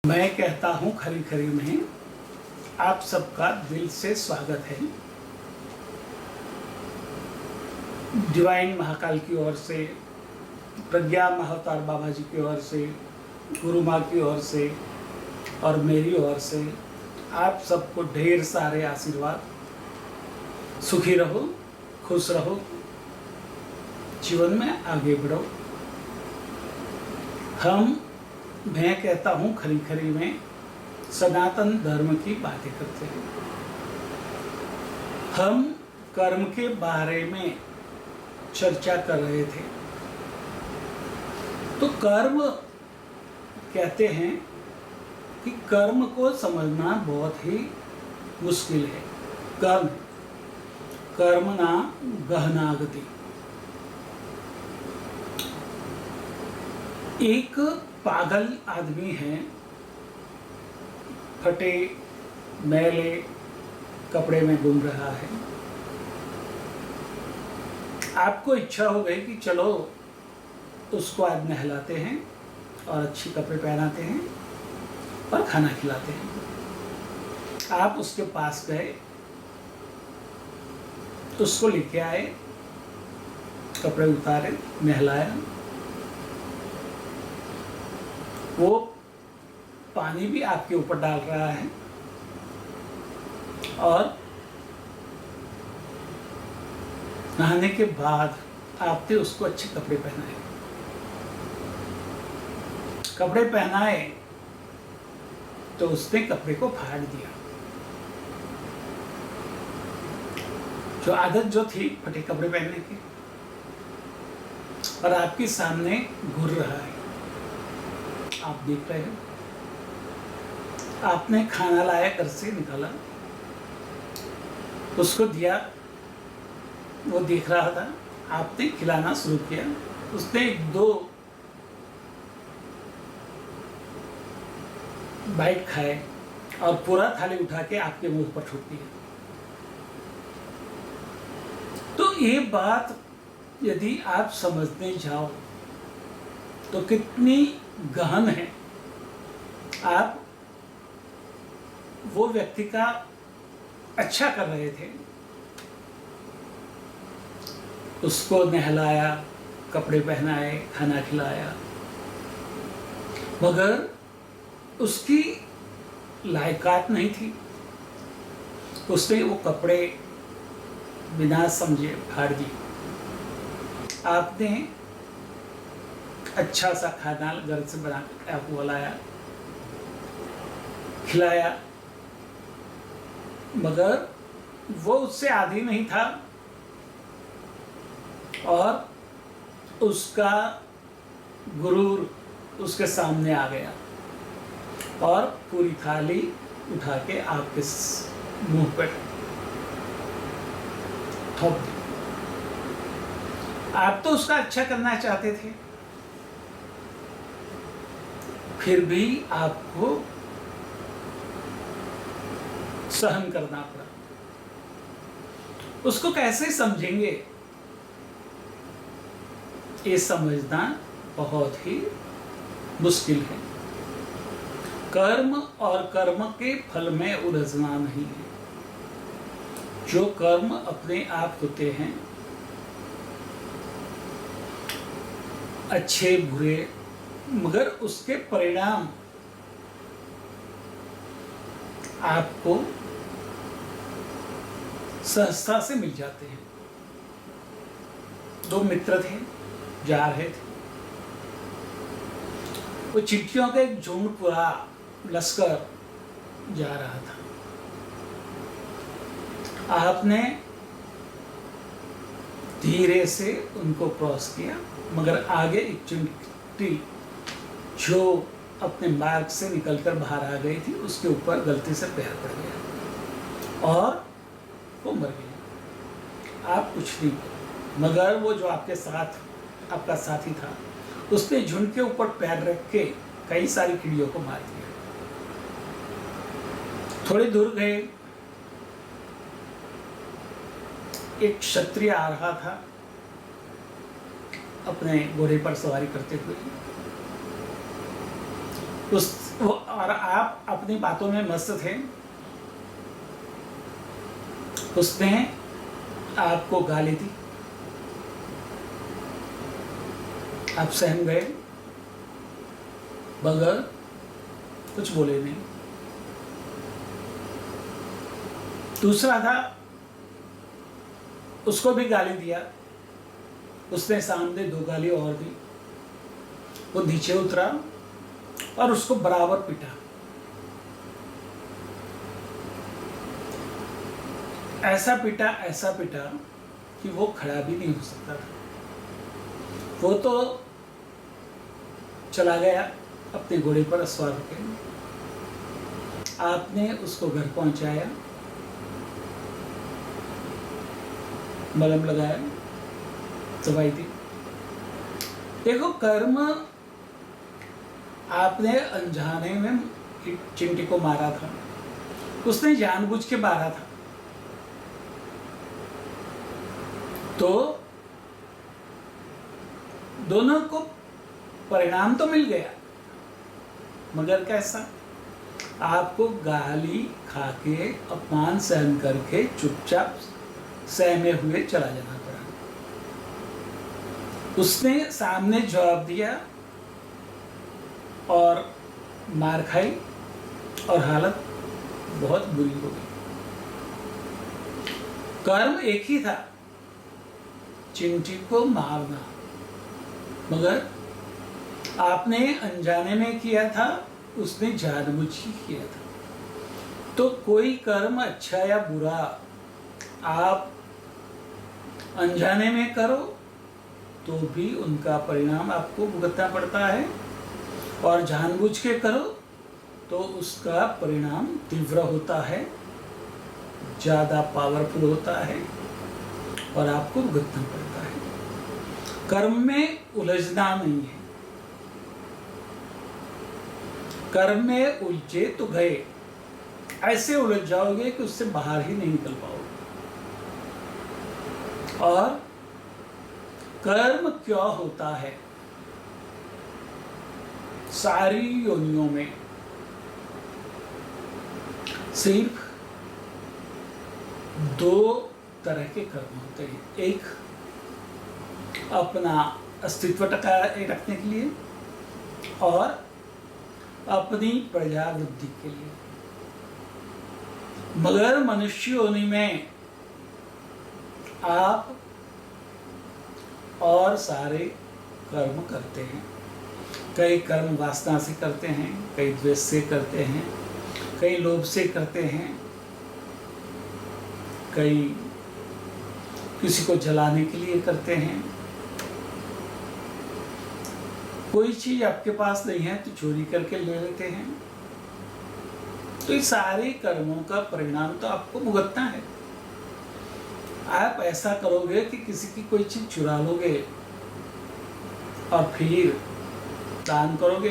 मैं कहता हूँ खरी खरी में आप सबका दिल से स्वागत है। डिवाइन महाकाल की ओर से, प्रज्ञा महाअवतार बाबा जी की ओर से, गुरु माँ की ओर से और मेरी ओर से आप सबको ढेर सारे आशीर्वाद। सुखी रहो, खुश रहो, जीवन में आगे बढ़ो। मैं कहता हूँ खरी खरी में सनातन धर्म की बातें करते हैं। हम कर्म के बारे में चर्चा कर रहे थे। तो कर्म कहते हैं कि कर्म को समझना बहुत ही मुश्किल है। कर्मणा गहनागति। एक पागल आदमी है, फटे मैले कपड़े में घूम रहा है। आपको इच्छा हो गई कि चलो उसको आज नहलाते हैं और अच्छे कपड़े पहनाते हैं और खाना खिलाते हैं। आप उसके पास गए, उसको लेके आए, कपड़े उतारे, नहलाया। वो पानी भी आपके ऊपर डाल रहा है और नहाने के बाद आपने उसको अच्छे कपड़े पहनाए। कपड़े पहनाए तो उसने कपड़े को फाड़ दिया। जो आदत जो थी फटे कपड़े पहनने की, और आपके सामने घूर रहा है, आप देख रहे हो। आपने खाना लाया, घर से निकाला, उसको दिया, वो देख रहा था। आपने खिलाना शुरू किया, उसने 1-2 बाइट खाए और पूरा थाली उठा के आपके मुंह पर ठोक दिया। तो ये बात यदि आप समझने जाओ तो कितनी गहन है। आप वो व्यक्ति का अच्छा कर रहे थे, उसको नहलाया, कपड़े पहनाए, खाना खिलाया, मगर उसकी लायकात नहीं थी। उसने वो कपड़े बिना समझे फाड़ दिए। आपने अच्छा सा खाना घर से बना के आपको लाया, खिलाया, मगर वो उससे आदी नहीं था और उसका गुरूर उसके सामने आ गया और पूरी थाली उठा के आपके मुंह पर ठोक दी। आप तो उसका अच्छा करना चाहते थे, फिर भी आपको सहन करना पड़ा। उसको कैसे समझेंगे, ये समझना बहुत ही मुश्किल है। कर्म और कर्म के फल में उलझना नहीं है। जो कर्म अपने आप होते हैं, अच्छे बुरे, मगर उसके परिणाम आपको सहजता से मिल जाते हैं। 2 मित्र थे, जा रहे थे। वो चिट्ठियों का एक झुंड, पूरा लश्कर जा रहा था। आपने धीरे से उनको क्रॉस किया, मगर आगे एक चिट्ठी जो अपने मार्ग से निकलकर बाहर आ गई थी, उसके ऊपर गलती से पैर पड़ गया और वो मर गई। आप कुछ नहीं, मगर वो जो आपके साथ आपका साथी था, उसने झुंड के ऊपर पैर रख के कई सारी कीड़ियों को मार दिया। थोड़ी दूर गए, एक क्षत्रिय आ रहा था अपने घोड़े पर सवारी करते हुए। और आप अपनी बातों में मस्त थे, उसने आपको गाली दी, आप सहम गए, बगैर कुछ बोले नहीं। दूसरा था, उसको भी गाली दिया, उसने सामने 2 गाली और दी, वो नीचे उतरा और उसको बराबर पीटा। ऐसा पीटा कि वो खड़ा भी नहीं हो सकता था। वो तो चला गया अपने घोड़े पर सवार होकर। आपने उसको घर पहुंचाया, मलहम लगाया, दवाई दी। देखो, कर्म आपने अनजाने में चिंटी को मारा था, उसने जानबूझ के मारा था, तो दोनों को परिणाम तो मिल गया, मगर कैसा? आपको गाली खाके, अपमान सहन करके चुपचाप सहमे हुए चला जाना पड़ा। उसने सामने जवाब दिया और मार खाई और हालत बहुत बुरी हो गई। कर्म एक ही था, चिंटी को मारना, मगर आपने अनजाने में किया था, उसने जानबूझ के किया था। तो कोई कर्म अच्छा या बुरा आप अनजाने में करो तो भी उनका परिणाम आपको भुगतना पड़ता है, और जानबूझ के करो तो उसका परिणाम तीव्र होता है, ज़्यादा पावरफुल होता है और आपको भुगतना पड़ता है। कर्म में उलझना नहीं है। कर्म में उलझे तो गए, ऐसे उलझ जाओगे कि उससे बाहर ही नहीं निकल पाओगे। और कर्म क्या होता है? सारी योनियों में सिर्फ 2 तरह के कर्म होते हैं। एक अपना अस्तित्व रखने के लिए, और अपनी प्रजावृद्धि के लिए। मगर मनुष्य योनि में आप और सारे कर्म करते हैं। कई कर्म वासना से करते हैं, कई द्वेष से करते हैं, कई लोभ से करते हैं, कई किसी को जलाने के लिए करते हैं। कोई चीज आपके पास नहीं है तो चोरी करके ले लेते हैं। तो ये सारे कर्मों का परिणाम तो आपको भुगतना है। आप ऐसा करोगे कि किसी की कोई चीज चुरा लोगे और फिर दान करोगे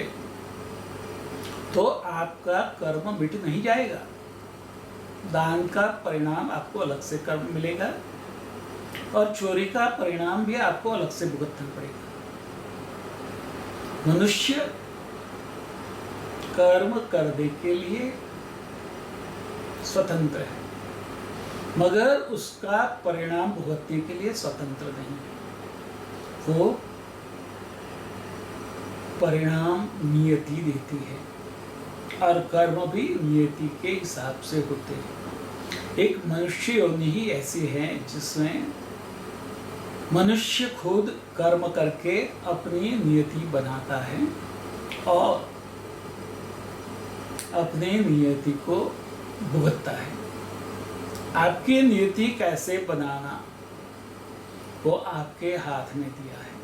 तो आपका कर्म मिट नहीं जाएगा। दान का परिणाम आपको अलग से कर्म मिलेगा, और चोरी का परिणाम भी आपको अलग से भुगतना पड़ेगा। मनुष्य कर्म करने के लिए स्वतंत्र है, मगर उसका परिणाम भुगतने के लिए स्वतंत्र नहीं है। वो परिणाम नियति देती है, और कर्म भी नियति के हिसाब से होते हैं। एक मनुष्य योनि ही ऐसी है जिसमें मनुष्य खुद कर्म करके अपनी नियति बनाता है और अपने नियति को भुगतता है। आपकी नियति कैसे बनाना वो आपके हाथ में दिया है।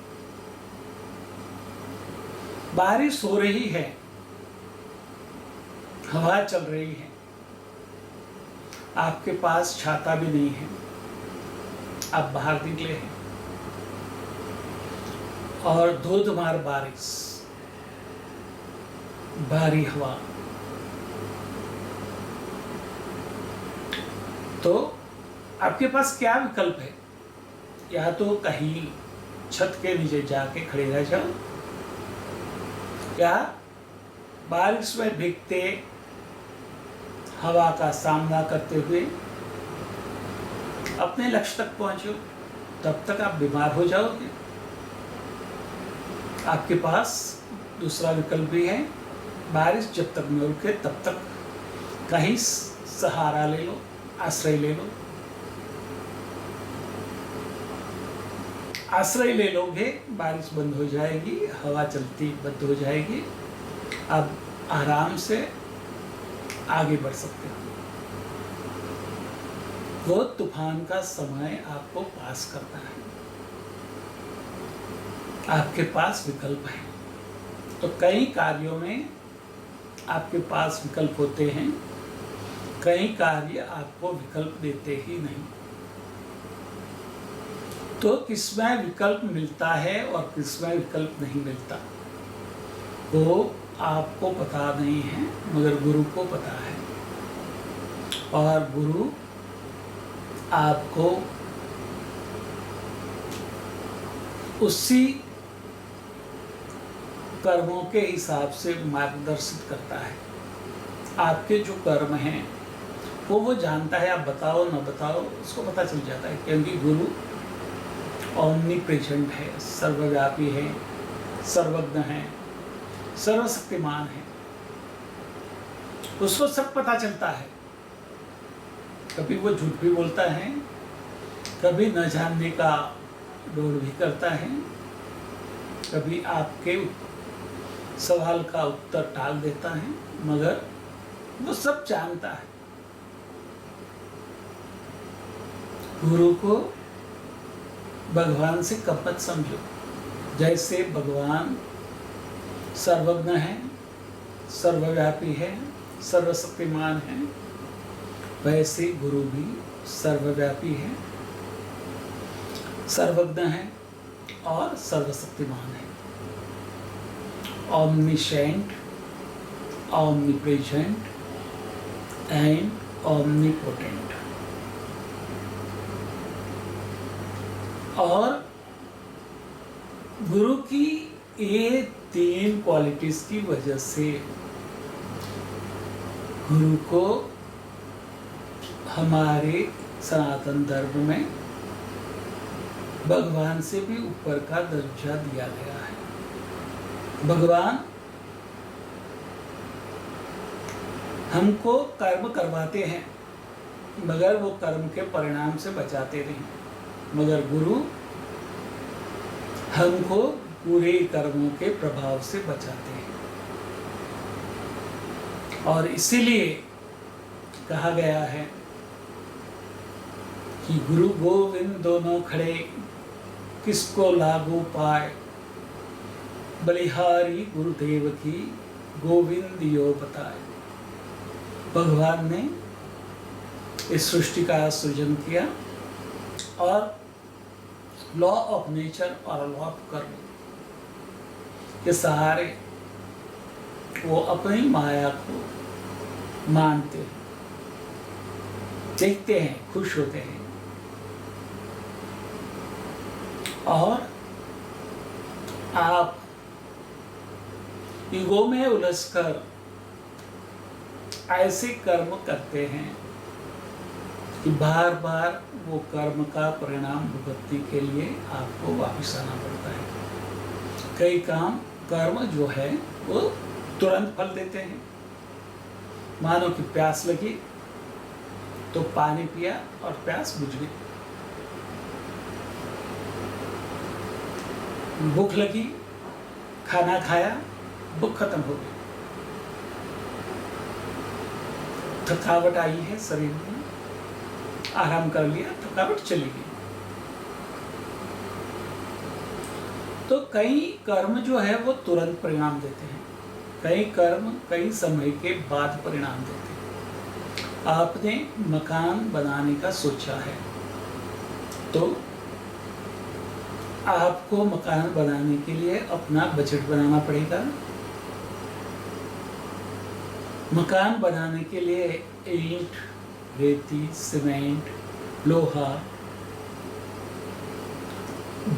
बारिश हो रही है, हवा चल रही है, आपके पास छाता भी नहीं है, आप बाहर निकले हैं और धोधमार बारिश, भारी हवा, तो आपके पास क्या विकल्प है? या तो कहीं छत के नीचे जाके खड़े रह जाओ, या बारिश में भीगते हवा का सामना करते हुए अपने लक्ष्य तक पहुंचो, तब तक आप बीमार हो जाओगे। आपके पास दूसरा विकल्प भी है, बारिश जब तक न रुके तब तक कहीं सहारा ले लो, आश्रय ले लो। आश्रय ले लोगे, बारिश बंद हो जाएगी, हवा चलती बंद हो जाएगी, अब आराम से आगे बढ़ सकते हो। वो तूफान का समय आपको पास करना है, आपके पास विकल्प है। तो कई कार्यों में आपके पास विकल्प होते हैं, कई कार्य आपको विकल्प देते ही नहीं। तो किसमें विकल्प मिलता है और किसमें विकल्प नहीं मिलता, वो आपको पता नहीं है, मगर गुरु को पता है। और गुरु आपको उसी कर्मों के हिसाब से मार्गदर्शित करता है। आपके जो कर्म हैं वो जानता है, आप बताओ न बताओ उसको पता चल जाता है, क्योंकि गुरु ऑमनीप्रेजेंट है, सर्वव्यापी है, सर्वज्ञ है, सर्वशक्तिमान है। उसको सब पता चलता है। कभी वो झूठ भी बोलता है, कभी न जानने का डोर भी करता है, कभी आपके सवाल का उत्तर टाल देता है, मगर वो सब जानता है। गुरु को भगवान से कम मत समझो। जैसे भगवान सर्वज्ञ है, सर्वव्यापी है, सर्वशक्तिमान है, वैसे गुरु भी सर्वव्यापी है, सर्वज्ञ है और सर्वशक्तिमान है। omniscient, omnipresent and omnipotent। और गुरु की ये 3 क्वालिटीज की वजह से गुरु को हमारे सनातन धर्म में भगवान से भी ऊपर का दर्जा दिया गया है। भगवान हमको कर्म करवाते हैं, मगर वो कर्म के परिणाम से बचाते नहीं। मगर गुरु हमको पूरे कर्मों के प्रभाव से बचाते हैं। और इसीलिए कहा गया है कि गुरु गोविंद दोनों खड़े, किसको लागू पाए, बलिहारी गुरुदेव की गोविंद यो बताए। भगवान ने इस सृष्टि का सृजन किया और लॉ ऑफ नेचर और लॉ ऑफ कर्म के सहारे वो अपनी माया को मानते हैं, देखते हैं, खुश होते हैं। और आप ईगो में उलझकर ऐसे कर्म करते हैं कि बार बार वो कर्म का परिणाम भुगतने के लिए आपको वापस आना पड़ता है। कई कर्म जो है वो तुरंत फल देते हैं। मानो कि प्यास लगी तो पानी पिया और प्यास बुझ गई। भूख लगी, खाना खाया, भूख खत्म हो गई। थकावट आई है शरीर में, आराम कर लिया, थकावट चली गई। तो कई कर्म जो है वो तुरंत परिणाम देते हैं, कई कर्म कई समय के बाद परिणाम देते हैं। आपने मकान बनाने का सोचा है तो आपको मकान बनाने के लिए अपना बजट बनाना पड़ेगा। मकान बनाने के लिए ईंट, रेती, सीमेंट, लोहा,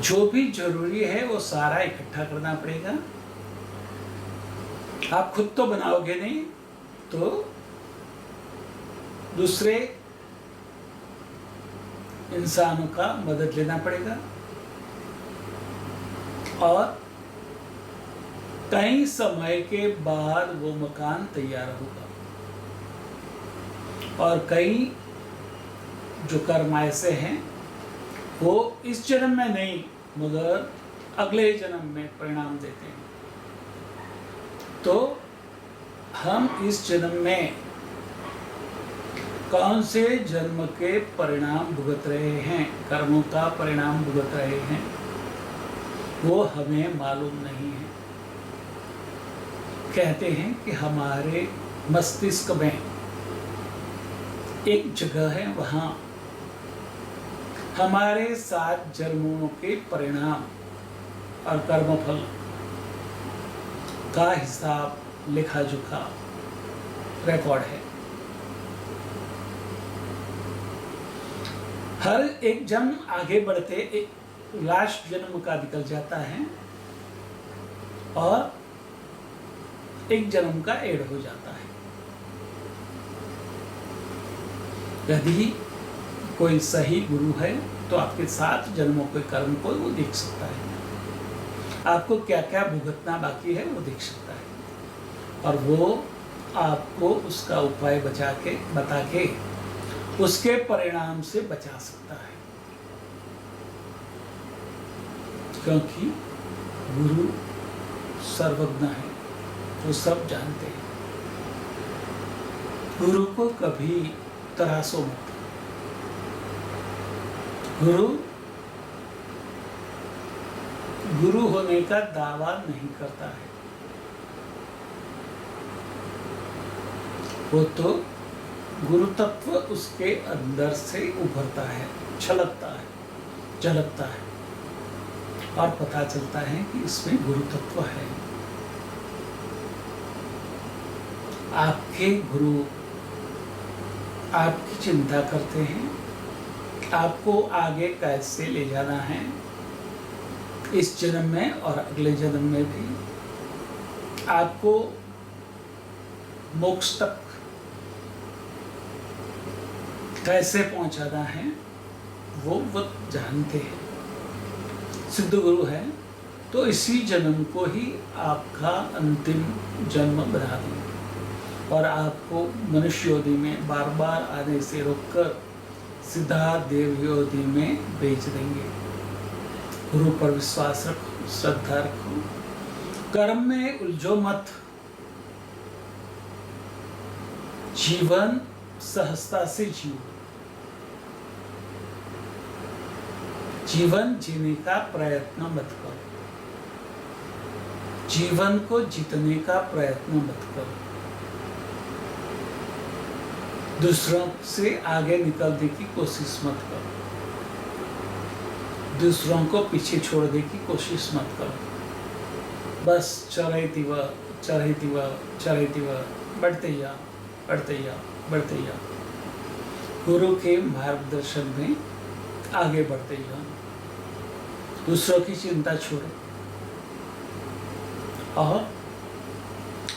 जो भी जरूरी है वो सारा इकट्ठा करना पड़ेगा। आप खुद तो बनाओगे नहीं, तो दूसरे इंसानों का मदद लेना पड़ेगा और कई समय के बाद वो मकान तैयार होगा। और कई जो कर्म ऐसे हैं वो इस जन्म में नहीं मगर अगले जन्म में परिणाम देते हैं। तो हम इस जन्म में कौन से जन्म के परिणाम भुगत रहे हैं, कर्मों का परिणाम भुगत रहे हैं, वो हमें मालूम नहीं है। कहते हैं कि हमारे मस्तिष्क में एक जगह है, वहाँ हमारे 7 जन्मों के परिणाम और कर्मफल का हिसाब, लेखा जोखा, रिकॉर्ड है। हर एक जन्म आगे बढ़ते एक लास्ट जन्म का निकल जाता है और एक जन्म का ऐड हो जाता है। यदि कोई सही गुरु है तो आपके 7 जन्मों के कर्म को वो देख सकता है, आपको क्या क्या भुगतना बाकी है वो देख सकता है और वो आपको उसका उपाय बता के उसके परिणाम से बचा सकता है। क्योंकि गुरु सर्वज्ञ है, वो सब जानते हैं। गुरु को कभी तरासो मत। गुरु होने का दावा नहीं करता है, वो तो गुरु तत्व उसके अंदर से उभरता है, छलकता है, झलकता है और पता चलता है कि इसमें गुरु तत्व है। आपके गुरु आपकी चिंता करते हैं, आपको आगे कैसे ले जाना है, इस जन्म में और अगले जन्म में भी आपको मोक्ष तक कैसे पहुंचाना है, वो जानते हैं। सिद्ध गुरु है तो इसी जन्म को ही आपका अंतिम जन्म बना देंगे और आपको मनुष्य योनि में बार बार आने से रोककर सीधा देव योनि में भेज देंगे। गुरु पर विश्वास रखो, श्रद्धा रखो, कर्म में उलझो मत, जीवन सहजता से जियो, जीवन जीने का प्रयत्न मत करो, जीवन को जीतने का प्रयत्न मत करो, दूसरों से आगे निकलने की कोशिश मत करो, दूसरों को पीछे छोड़ने की कोशिश मत करो। बस चढ़ती हुआ बढ़ते जाओ, गुरु के मार्गदर्शन में आगे बढ़ते जाओ, दूसरों की चिंता छोड़ो और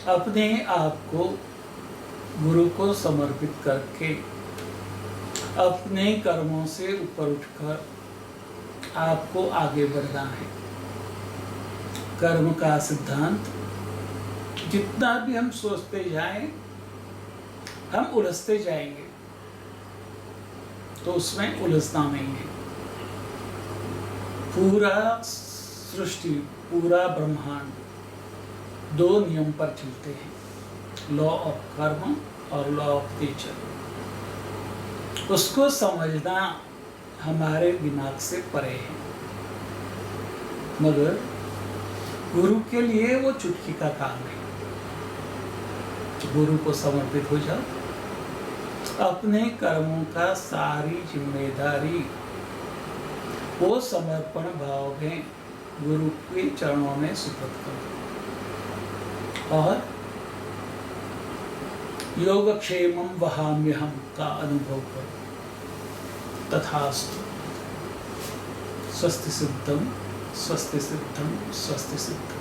अपने आप को गुरु को समर्पित करके अपने कर्मों से ऊपर उठकर आपको आगे बढ़ना है। कर्म का सिद्धांत जितना भी हम सोचते जाएं, हम उलझते जाएंगे, तो उसमें उलझना नहीं है। पूरा सृष्टि, पूरा ब्रह्मांड 2 नियम पर चलते हैं, लॉ ऑफ कर्म और लॉ ऑफ नेचर। उसको समझना हमारे दिमाग से परे है, मगर गुरु के लिए वो चुटकी का काम है। गुरु को समर्पित हो जाओ, अपने कर्मों का सारी जिम्मेदारी वो समर्पण भाव में गुरु के चरणों में सुपुर्द करो और योगक्षेमं वहाम्यहम् का अनुभव करो। तथास्तु। स्वस्ति सिद्धं, स्वस्ति सिद्धं, स्वस्ति सिद्धं।